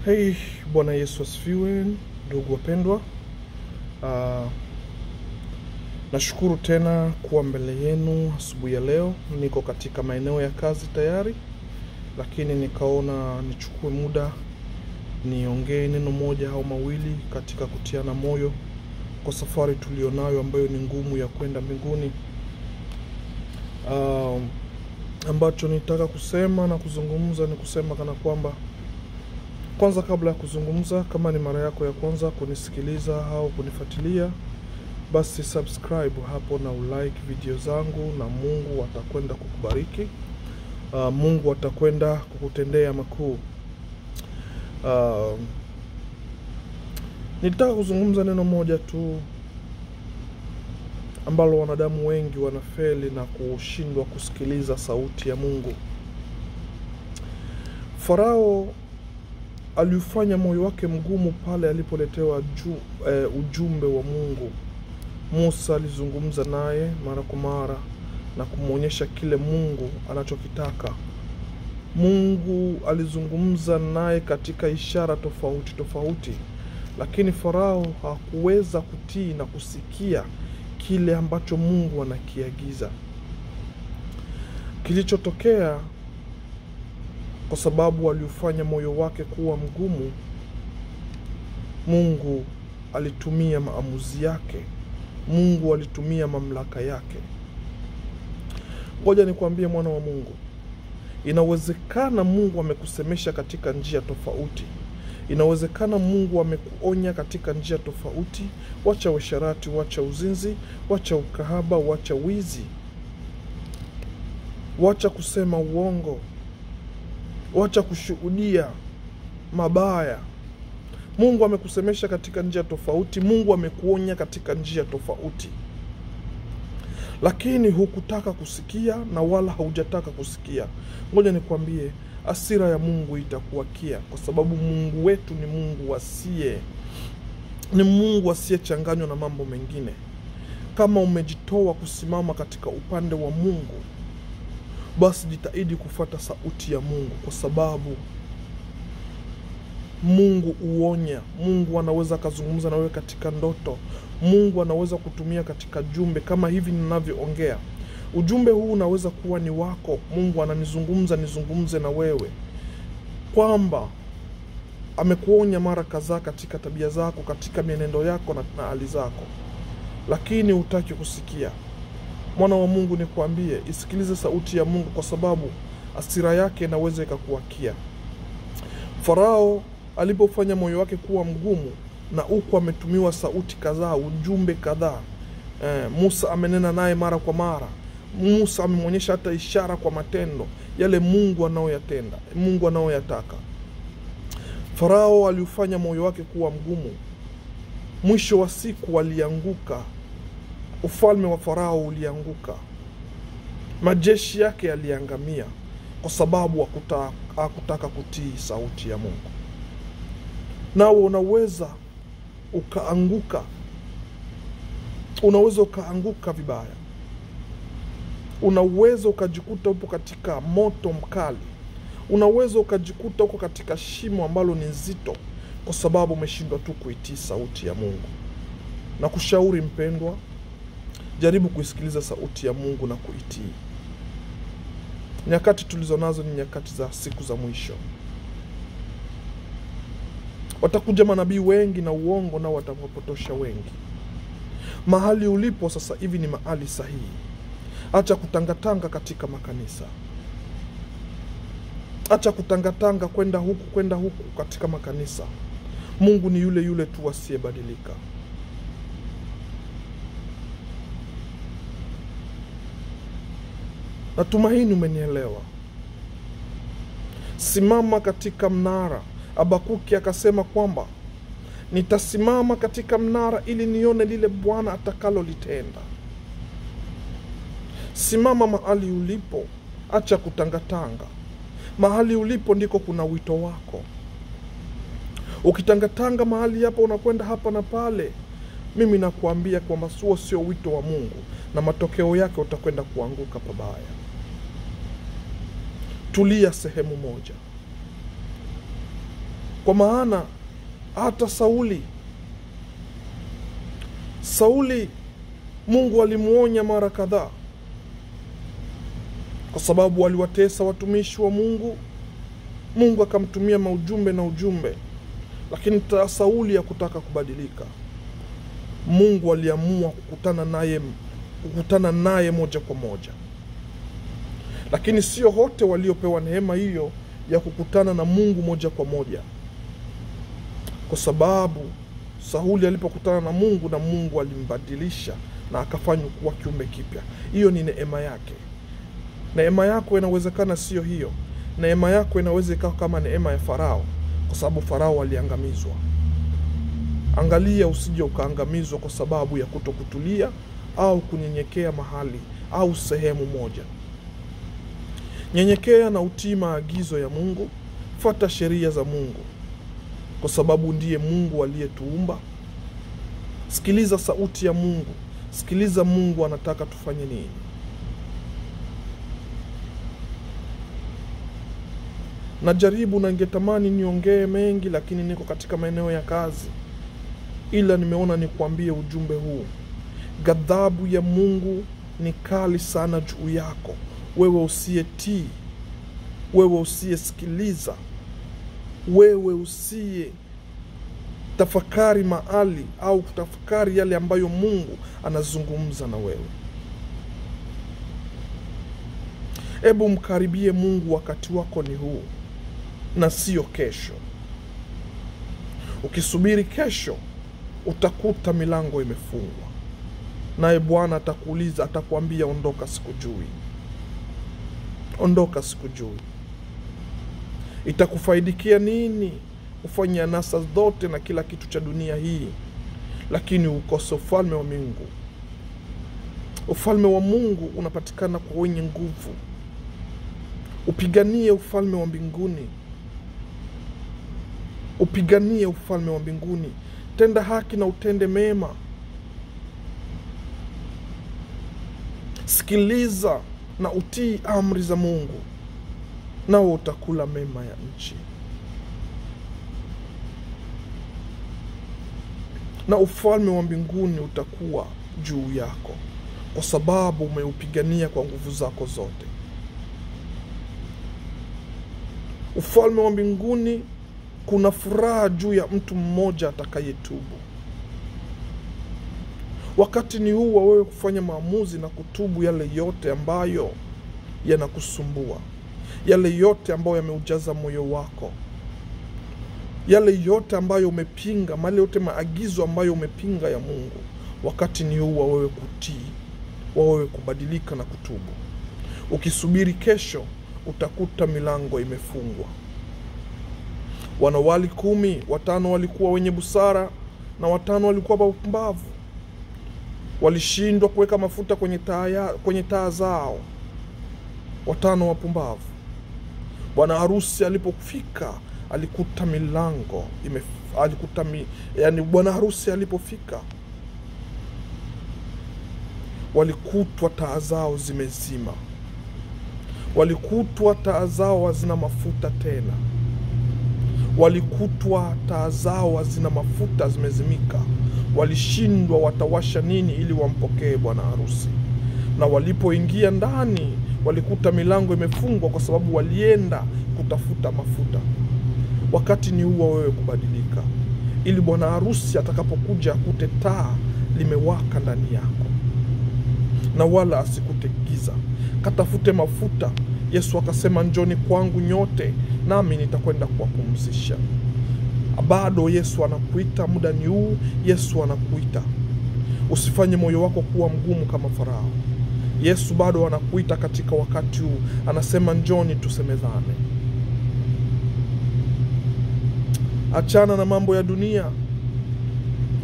Hey, Bwana Yesu asifiwe, ndugu wapendwa. Nashukuru tena kuwa mbele yenu asubuhi ya leo. Niko katika maeneo ya kazi tayari, lakini nikaona nichukue muda niongee neno moja au mawili katika kutiana moyo kwa safari tulionayo ambayo ni ngumu ya kwenda mbinguni. Ambacho nitaka kusema na kuzungumza ni kusema kana kwamba, kwanza kabla ya kuzungumza, kama ni mara yako ya kwanza kunisikiliza au kunifuatilia, basi subscribe hapo na ulike video zangu, na Mungu atakwenda kukubariki. Mungu atakwenda kukutendea makuu. Nitaka kuzungumza neno moja tu ambalo wanadamu wengi wanafeli na kushindwa kusikiliza sauti ya Mungu. Farao aliufanya moyo wake mgumu pale alipoletewa ujumbe wa Mungu. Musa alizungumza naye mara kwa mara na kumuonyesha kile Mungu anachokitaka. Mungu alizungumza naye katika ishara tofauti tofauti, lakini Farao hakuweza kutii na kusikia kile ambacho Mungu anakiagiza. Kilichotokea, kwa sababu aliufanya moyo wake kuwa mgumu, Mungu alitumia maamuzi yake. Mungu alitumia mamlaka yake. Ngoja nikwambie mwana wa Mungu, inawezekana Mungu amekusemesha katika njia tofauti. Inawezekana Mungu amekuonya katika njia tofauti. Wacha uasherati, wacha uzinzi, wacha ukahaba, wacha wizi, wacha kusema uongo, wacha kushuhudia mabaya. Mungu amekusemesha katika njia tofauti. Mungu amekuonya katika njia tofauti, lakini hukutaka kusikia na wala haujataka kusikia. Ngoja nikwambie, hasira ya Mungu itakuwakia, kwa sababu Mungu wetu ni Mungu asiyechanganywa na mambo mengine. Kama umejitoa kusimama katika upande wa Mungu, basi jitahidi kufuata sauti ya Mungu, kwa sababu Mungu uonya. Mungu anaweza kuzungumza na wewe katika ndoto. Mungu anaweza kutumia katika jumbe kama hivi ninavyoongea. Ujumbe huu unaweza kuwa ni wako. Mungu nizungumze na wewe, kwamba amekuonya mara kadhaa katika tabia zako, katika mienendo yako na hali zako, lakini hutaki kusikia. Mwana wa Mungu, nikwambie, isikilize sauti ya Mungu, kwa sababu hasira yake inaweza ikakuwakia. Farao alipofanya moyo wake kuwa mgumu, na huko ametumiwa sauti kadhaa, ujumbe kadhaa. Musa amenena naye mara kwa mara. Musa amemonyesha hata ishara kwa matendo yale Mungu anayoyatenda, Mungu anayoyataka. Farao aliufanya moyo wake kuwa mgumu. Mwisho wa siku alianguka. Ufalme wa Farao ulianguka. Majeshi yake yaliangamia, kwa sababu hakutaka kutii sauti ya Mungu. Nawe unaweza ukaanguka. Unaweza ukaanguka vibaya. Unaweza ukajikuta upo katika moto mkali. Unaweza ukajikuta uko katika shimo ambalo ni nzito, kwa sababu umeshindwa tu kuitii sauti ya Mungu. Na kushauri mpendwa, jaribu kuisikiliza sauti ya Mungu na kuitii. Nyakati tulizonazo ni nyakati za siku za mwisho. Watakuja manabii wengi na uongo, na watawapotosha wengi. Mahali ulipo sasa hivi ni mahali sahihi. Acha kutangatanga katika makanisa. Acha kutangatanga kwenda huku katika makanisa. Mungu ni yule yule tu, asiyebadilika. Natumaini umenielewa. Simama katika mnara. Habakuki akasema kwamba, nitasimama katika mnara ili nione lile Bwana atakalo litenda. Simama mahali ulipo. Acha kutangatanga. Mahali ulipo ndiko kuna wito wako. Ukitangatanga mahali hapo, unakwenda hapa na pale, mimi nakuambia kwamba huo sio wito wa Mungu, na matokeo yake utakwenda kuanguka pabaya. Tulia sehemu moja. Kwa maana hata Sauli Mungu alimuonya mara kadhaa, kwa sababu waliwatesa watumishi wa Mungu. Mungu akamtumia ujumbe, lakini Sauli hakutaka kubadilika. Mungu aliamua kukutana naye moja kwa moja. Lakini sio wote waliopewa neema hiyo ya kukutana na Mungu moja kwa moja, kwa sababu Sauli alipokutana na Mungu alimbadilisha na akafanywa kuwa kiumbe kipya. Hiyo ni neema yake. Neema yako inawezekana sio hiyo. Neema yako inaweza ikawa kama neema ya Farao, kwa sababu Farao aliangamizwa. Angalia usije ukaangamizwa kwa sababu ya kutokutulia au kunyenyekea mahali au sehemu moja. Nyenyekea na utii maagizo ya Mungu. Fuata sheria za Mungu, kwa sababu ndiye Mungu aliyetuumba. Sikiliza sauti ya Mungu. Sikiliza Mungu anataka tufanye nini. Najaribu na ningetamani niongee mengi, lakini niko katika maeneo ya kazi. Ila nimeona nikuambie ujumbe huu. Ghadhabu ya Mungu ni kali sana juu yako, wewe usiyetii, wewe usiyesikiliza, wewe usiye tafakari mahali au kutafakari yale ambayo Mungu anazungumza na wewe. Hebu mkaribie Mungu, wakati wako ni huu na sio kesho. Ukisubiri kesho utakuta milango imefungwa, naye Bwana atakuuliza, atakwambia ondoka, sikujui. Ondoka, sikujui. Itakufaidikia nini ufanye anasa zote na kila kitu cha dunia hii, lakini ukose ufalme wa Mungu? Ufalme wa Mungu unapatikana kwa wenye nguvu. Upiganie ufalme wa mbinguni. Upiganie ufalme wa mbinguni. Tenda haki na utende mema. Sikiliza na utii amri za Mungu, nao utakula mema ya nchi. Na ufalme wa mbinguni utakuwa juu yako, kwa sababu umeupigania kwa nguvu zako zote. Ufalme wa mbinguni kuna furaha juu ya mtu mmoja atakayetubu. Wakati ni huu wa wewe kufanya maamuzi na kutubu yale yote ambayo yanakusumbua, yale yote ambayo yameujaza moyo wako, yale yote ambayo umepinga, yale yote maagizo ambayo umepinga ya Mungu. Wakati ni huu wa wewe kutii, wa wewe kubadilika na kutubu. Ukisubiri kesho utakuta milango imefungwa. Wanawali 10, 5 walikuwa wenye busara na 5 walikuwa wapumbavu. Walishindwa kuweka mafuta kwenye taa zao. 5 wapumbavu. Bwana harusi alipofika alikuta milango bwana harusi alipofika walikutwa taa zao zimezima. Walikutwa taa zao hazina mafuta tena. Walikutwa taa zao hazina mafuta, zimezimika. Walishindwa watawasha nini ili wampokee bwana harusi. Na walipoingia ndani walikuta milango imefungwa, kwa sababu walienda kutafuta mafuta. Wakati ni huo wewe kubadilika, ili bwana harusi atakapokuja akute taa limewaka ndani yako, na wala asikute giza. Katafute mafuta. Yesu akasema, njoni kwangu nyote nami nitakwenda kuwapumzisha. Bado Yesu anakuita, muda ni huu. Yesu anakuita. Usifanye moyo wako kuwa mgumu kama Farao. Yesu bado anakuita katika wakati huu. Anasema, njoni tusemezane. Achana na mambo ya dunia.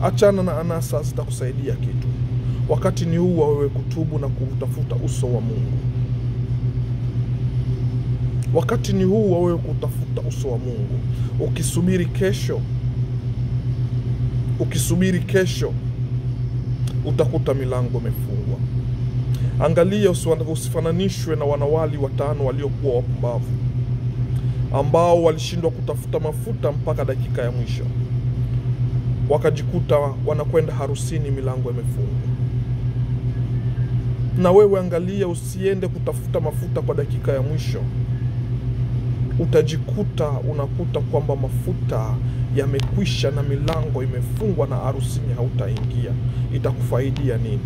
Achana na anasa, zitakusaidia kitu. Wakati ni huu wa wewe kutubu na kutafuta uso wa Mungu. Wakati ni huu wa wewe kutafuta uso wa Mungu. Ukisubiri kesho utakuta milango imefungwa. Angalia, usifananishwe na wanawali 5 waliokuwa wapumbavu. ambao walishindwa kutafuta mafuta mpaka dakika ya mwisho, wakajikuta wanakwenda harusini milango imefungwa. Na wewe angalia, usiende kutafuta mafuta kwa dakika ya mwisho, utajikuta unakuta kwamba mafuta yamekwisha na milango imefungwa na harusini hautaingia. Itakufaidia nini?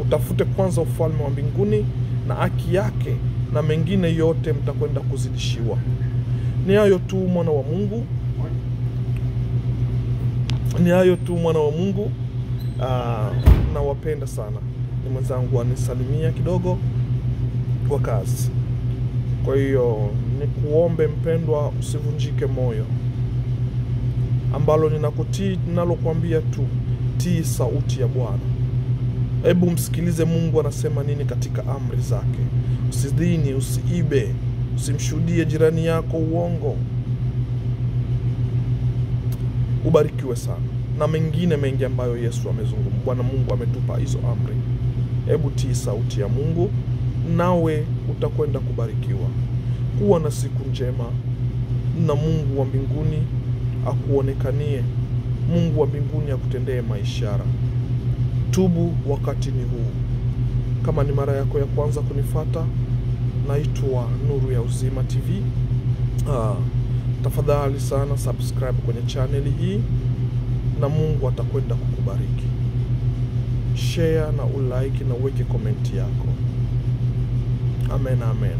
Utafute kwanza ufalme wa mbinguni na haki yake, na mengine yote mtakwenda kuzidishiwa. Ni hayo tu mwana wa Mungu, ni hayo tu mwana wa Mungu. Nawapenda sana. Ni mwenzangu anisalimia kidogo kwa kazi. Kwa hiyo ni kuombe mpendwa, usivunjike moyo. Ambalo ninakutii, ninalokuambia tu, tii sauti ya Bwana. Hebu msikilize Mungu anasema nini katika amri zake. Usidhini, usiibe, usimshuhudie jirani yako uongo. Ubarikiwe sana. Na mengine mengi ambayo Yesu amezungumza. Bwana Mungu ametupa hizo amri. Hebu tii sauti ya Mungu, nawe utakwenda kubarikiwa. Kuwa na siku njema, na Mungu wa mbinguni akuonekanie. Mungu wa mbinguni akutendee maishara. Tubu, wakati ni huu. Kama ni mara yako ya kwanza kunifata, naitwa Nuru ya Uzima TV. Tafadhali sana subscribe kwenye channel hii, na Mungu atakwenda kukubariki. Share na ulike na uweke komenti yako. Amen, amen.